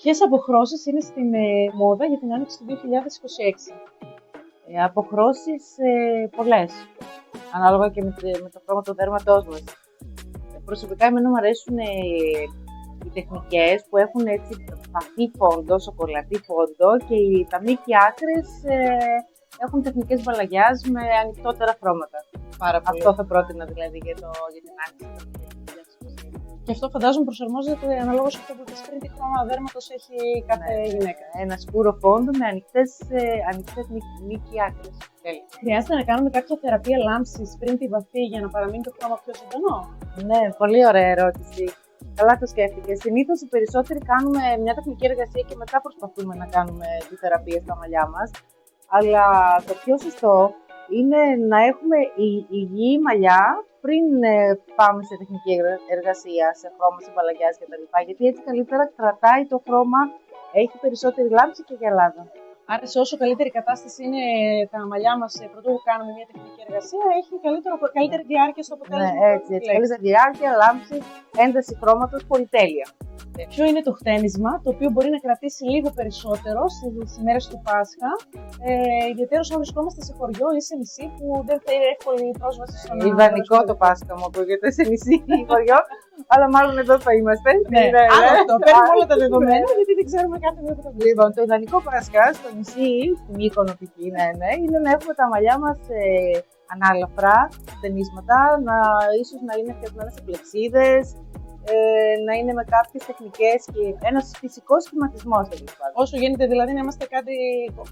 Ποιες αποχρώσεις είναι στην μόδα για την άνοιξη του 2026? Αποχρώσεις πολλές, ανάλογα και με το χρώμα του δέρματός μας. Προσωπικά εμένα μου αρέσουν οι τεχνικές που έχουν έτσι βαθύ φόντο, σοκολατή φόντο και τα μήκη άκρες έχουν τεχνικές μπαλαγιάς με ανοιχτότερα χρώματα. Πάρα πολύ. Αυτό θα πρότεινα δηλαδή για την άνοιξη του 2026. Και αυτό φαντάζομαι προσαρμόζεται αναλόγως αυτό που είπες πριν, τι χρώμα δέρματος έχει κάθε γυναίκα. Ένα σκούρο φόντο με ανοιχτές μήκη άκρες. Χρειάζεται να κάνουμε κάποια θεραπεία λάμψης πριν τη βαφή για να παραμείνει το χρώμα πιο ζωντανό? Ναι, πολύ ωραία ερώτηση. Καλά το σκέφτηκες. Συνήθως οι περισσότεροι κάνουμε μια τεχνική εργασία και μετά προσπαθούμε να κάνουμε τη θεραπεία στα μαλλιά μας. Αλλά το πιο σωστό είναι να έχουμε υγιή μαλλιά πριν πάμε σε τεχνική εργασία, σε χρώμα, σε μπαλαγιάς κτλ. Γιατί έτσι καλύτερα κρατάει το χρώμα, έχει περισσότερη λάμψη και γυαλάδα. Άρα, σε όσο καλύτερη κατάσταση είναι τα μαλλιά μας πρωτού κάνουμε μια τεχνική εργασία, έχει καλύτερη διάρκεια στο αποτέλεσμα. Ναι, έτσι. Καλύτερη διάρκεια, λάμψη, ένταση χρώματος, πολυτέλεια. Ποιο είναι το χτένισμα το οποίο μπορεί να κρατήσει λίγο περισσότερο στις ημέρες του Πάσχα, ιδιαίτερως αν βρισκόμαστε σε χωριό ή σε νησί που δεν θα είναι εύκολη η πρόσβαση στον αέρα? Ιδανικό το Πάσχα μου ακούγεται, σε νησί ή χωριό, αλλά μάλλον εδώ θα είμαστε. Ναι, αυτό. Παίρνουμε όλα τα δεδομένα, γιατί δεν ξέρουμε κάθε μία που θα βγει. Λοιπόν, το ιδανικό Πάσχα στο νησί, στη Μύκονο π.χ. είναι να έχουμε τα μαλλιά μας ανάλαφρα, χτενίσματα, ίσως να είναι φτιαγμένα σε πλεξίδες, να είναι με κάποιες τεχνικές και ένας φυσικός σχηματισμός τέλος πάντων. Όσο γίνεται δηλαδή να είμαστε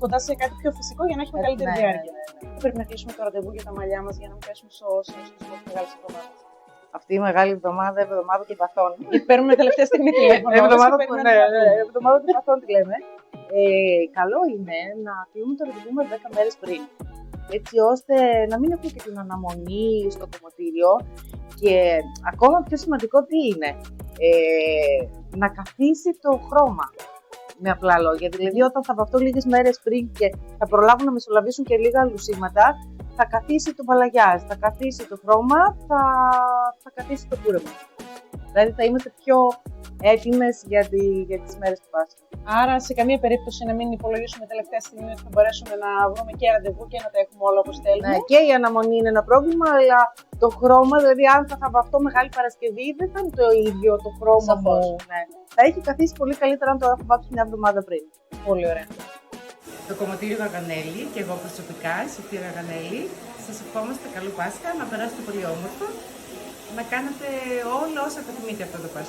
κοντά σε κάτι πιο φυσικό για να έχουμε καλύτερη διάρκεια. Πρέπει να κλείσουμε το ραντεβού για τα μαλλιά μας για να μην πέσουμε στο συναισθησμό της μεγάλης εβδομάδας. Αυτή η μεγάλη εβδομάδα των παθών. Παίρνουμε τελευταία στιγμή τηλέφωνο. Εβδομάδα των παθών τη λέμε. Καλό είναι να κλείνουμε το ραντεβού μας 10 μέρες πριν. Έτσι ώστε να μην έχουμε και την αναμονή στο κομμωτήριο. Και ακόμα πιο σημαντικό τι είναι, να καθίσει το χρώμα, με απλά λόγια. Δηλαδή όταν θα βαφτώ λίγες μέρες πριν και θα προλάβουν να μεσολαβήσουν και λίγα λουσίματα, θα καθίσει το μπαλαγιάζ, θα καθίσει το χρώμα, θα καθίσει το κούρεμα. Δηλαδή θα είμαστε πιο έτοιμες για τις μέρες του Πάσχα. Άρα σε καμία περίπτωση να μην υπολογίσουμε τελευταία στιγμή ότι θα μπορέσουμε να βρούμε και ραντεβού και να τα έχουμε όλα όπως θέλουμε. Ναι, και η αναμονή είναι ένα πρόβλημα, αλλά το χρώμα, δηλαδή αν θα βαφτώ Μεγάλη Παρασκευή, δεν θα είναι το ίδιο το χρώμα. Σαφώς. Ναι. Θα έχει καθίσει πολύ καλύτερα αν το έχω βάψει μια εβδομάδα πριν. Πολύ ωραία. Το κομμωτήριο Γαγανέλη και εγώ προσωπικά, η Σοφία Γαγανέλη, σας ευχόμαστε καλό Πάσχα, να περάσετε πολύ όμορφα, να κάνετε όλα όσα επιθυμείτε αυτό το Πάσχα.